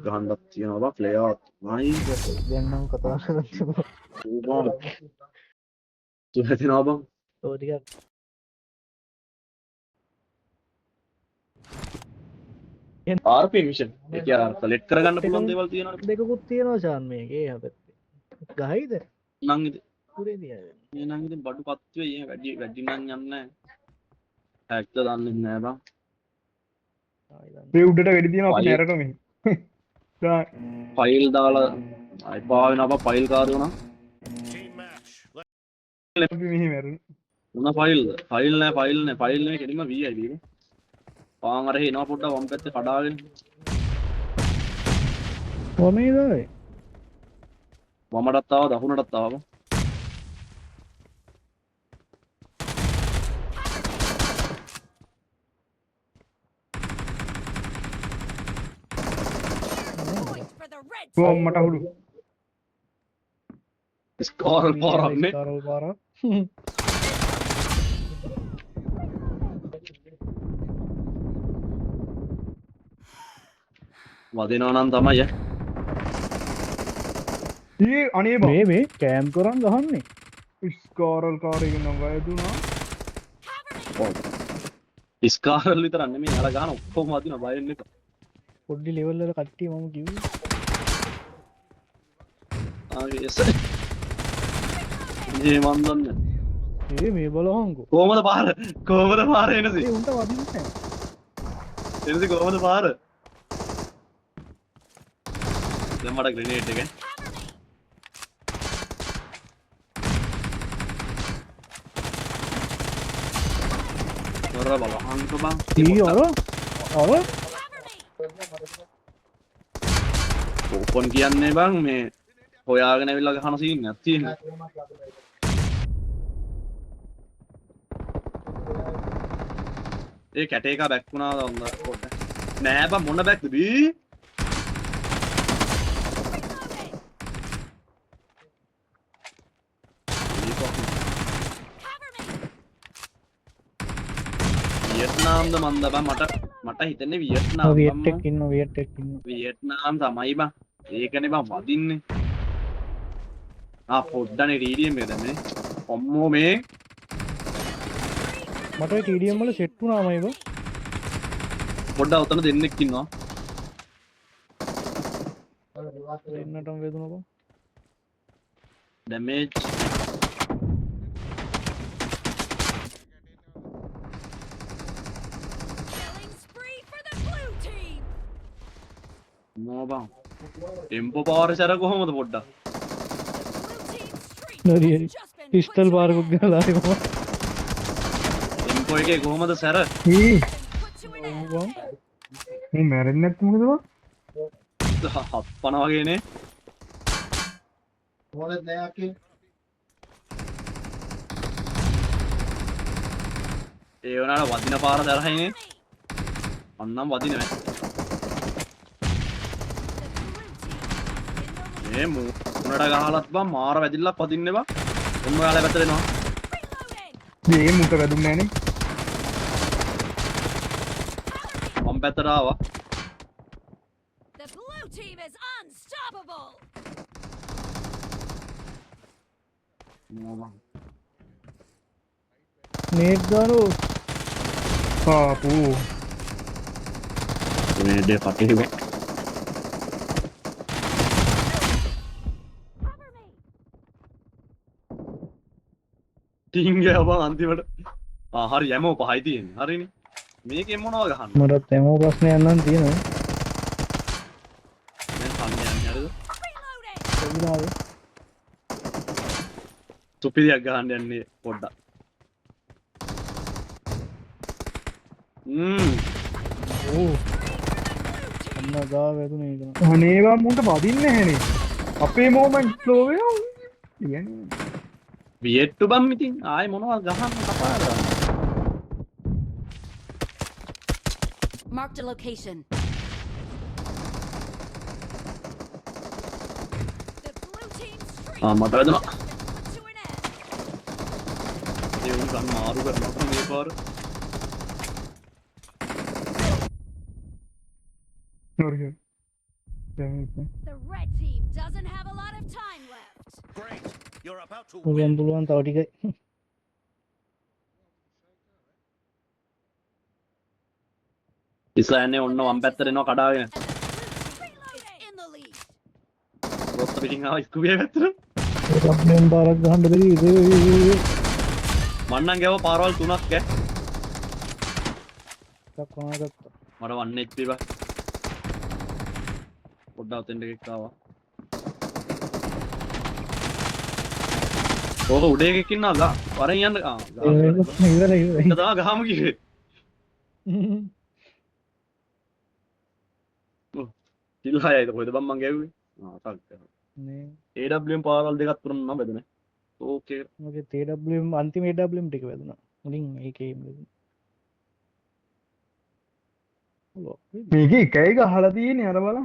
ගහන්නත් තියෙනවා ප්ලේයර් නයි දෙන්නම කතා කරලා තිබුණා. ඌබම් තුහෙතිනවා බං ඔය ටිකක් RP මිෂන් ඒක අර සෙලෙක්ට් කරගන්න පුළුවන් දේවල් තියෙනවනේ දෙකකුත් තියෙනවා චාන් මේකේ හැබැයි. ගහයිද? නම් ඉතින් පුරේ තියාගෙන. මේ නම් ඉතින් බඩු පත් වෙයි වැඩි වැඩි නම් යන්නේ නැහැ හැක්ද දන්නේ නැහැ බං ආයි දන්න. මේ උඩට වැඩි තියෙනවා අපි නැරට මෙහි. ෆයිල් දාලා අය පාවෙනවා බං ෆයිල් කාරයෝ නම් අපි මෙහි මැරුණා. මොන ෆයිල් නෑ ෆයිල් නේ කෙලින්ම VI වීනේ පාන් අර එනවා පොඩ්ඩක් වම් පැත්තේ කඩාගෙන කොමේද ඔය? වමටත් ආවා දකුණටත් ආවා කොහොම මට හුඩු. ස්කෝරල් පාරක් නේ කරල් පාරක්. වදිනවා නම් තමයි අනේ බං මේ කෑම් කරන් ගහන්නේ. ස්කෝරල් කාර් එක නම් වයදුනා. ස්කාරල් විතරක් නෙමෙයි අර ගහන ඔක්කොම වදිනවා බයෙන් එක පොඩි ලෙවල් වල කට්ටිය මම කිව්වේ. ආගේ එස මේ මන් දන්නේ මේ බලහන්කෝ. කොහමද පාර එනසි ඒ උන්ට වදින්නේ නැහැ. එනසි කොහමද පාර දැන් මට ග්‍රෙනේඩ් එක තොර බලහන්ක බං ඊ අර ඕපන් කියන්නේ බං මේ හොයාගෙන ඇවිල්ලා ගහන සීන් එකක් තියෙනවා ඒ කැටේ එක බැක් වුණාද ඔන්න පොඩ්ඩක් නෑ බං මොන බැක්ද බී වියට්නාම්ද මන්ද බං මට හිතන්නේ වියට්නාම් වියට් එකක් ඉන්නවා වියට් එකක් ඉන්නවා. වියට්නාම් තමයි බං ඒකනේ බං වදින්නේ පොඩ්ඩනේ රීඩියම් එක දැම්මනේ ඔම්මෝ මේ මට ඔය TDM වල සෙට් වුණාමයි බං. පොඩ්ඩක් උතන දෙන්නෙක් ඉන්නවා දෙන්නටම වේදුනා බං. ඩැමේජ් නෝ බං ටෙම්පෝ පවර් සර කොහොමද පොඩ්ඩක් හරි හරි. පිස්තල් පාරකුත් ගහලා ආවේ මම. ටෙම්පෝ එකේ කොහොමද සර බං. මේ මැරෙන්නේ නැත්නම් මොකද බං? හප්පන වගේනේ මොනද නෑ අකේ ඒ වුණාට වදින පාර දරහයිනේ අන්නම් වදිනවා මේ මුණට ගහලත් බං මාර වැදිල්ලක් වදින්නේ බං ඔන්න ඔයාලා පැත්ත දෙනවා මේ මුට වැදුන්නේ නැනේ. මම පැත්තට ආවා The blue team is unstoppable. නෝ බං නේට් දානෝ. පාපු. මේ දෙය කටේ බං ටින්ගය බං අන්තිමට හරි යමෝ පහයි තියෙන්නේ හරිනේ මේකෙන් මොනවද ගහන්නේ මටත් එමෝ ප්‍රශ්නයක් නම් තියෙනවා. දැන් කන්නේ යන්නේ හරිද කොවිලාවේ. සුපිරියක් ගහන්න යන්නේ පොඩ්ඩක් ඕ. අන්න ගා වැදුනේ ඒක. අනේ බං මුන්ට වදින්නේ නැහනේ. අපේ මොමන්ට් ස්ලෝ වෙනවා. කියන්නේ වියට්ටු බම් ඉතින් ආයේ මොනවද ගහන්න කතා කරන්නේ Marked a location. The blue team's streak මට වැදුනා to an end. ඒ උන් ගන්න මාරු කරනවා මේ පාර හරි. The red team doesn't have a lot of time left. Great. You're about to පුළුවන් win. පුළුවන් තව ටිකයි. ඉස්ලාන්නේ ඔන්න වම් පැත්තට එනවා කඩාගෙන. And the blue team is in the lead. රොස්ස පිටින් ආවා ස්කුබිය පැත්තට. ඒකෙන් පාරක් ගහන්න බැරි ඉතින් මන්නම් ගෑව පාරවල් 3ක් ඈ. එකක් වහගත්තා. මට 1 HP බා. පොඩ්ඩක් උතෙන්ට එකක් ආවා. ඕක උඩ එකක් ඉන්නවද? වරෙන් යන්න. ඉවරයි. ඒක තමයි ගහම කිව්වේ. තිල්හයයිද කොහෙද බම් මං ගැව්වේ? ටක්. නේ AWM පාරවල් දෙකක් තුනක් නම් බෙදුනේ. ඕකේ. මගේ TWM අන්තිම AWM ටික වැදුනා. මුලින් ඒකේ වැදුනා. මේක එකයි ගහලා තියෙන්නේ අර බලන්න